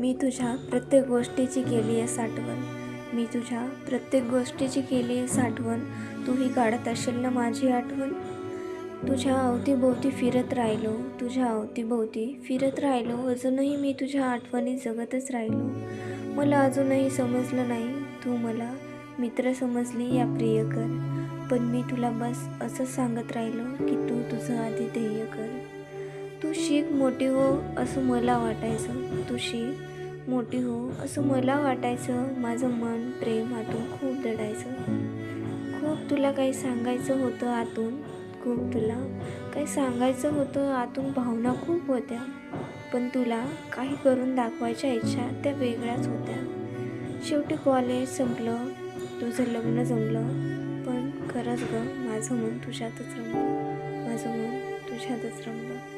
मी तुझ्या प्रत्येक गोष्टीची केली आहे साठवण. मी तुझ्या प्रत्येक गोष्टीची केली आहे साठवण. तूही काढत असेल ना माझी आठवण. तुझ्या अवतीभोवती फिरत राहिलो, तुझ्या अवतीभोवती फिरत राहिलो. अजूनही मी तुझ्या आठवणी जगतच राहिलो. मला अजूनही समजलं नाही तू मला मित्र समजली या प्रियकर. पण मी तुला बस असंच सांगत राहिलो की तू तुझं आधी ध्येय कर. तू शिक मोठी हो असं मला वाटायचं. तू शिक मोठी हो असं मला वाटायचं. माझं मन प्रेम आतून खूप दडायचं. खूप तुला काही सांगायचं होतं आतून. खूप तुला काही सांगायचं होतं आतून. भावना खूप होत्या. पण तुला काही करून दाखवायच्या इच्छा त्या वेगळ्याच होत्या. शेवटी कॉलेज संपलं, तुझं लग्न जमलं. पण खरंच गं माझं मन तुझ्यातच रमलं. माझं मन तुझ्यातच रमलं.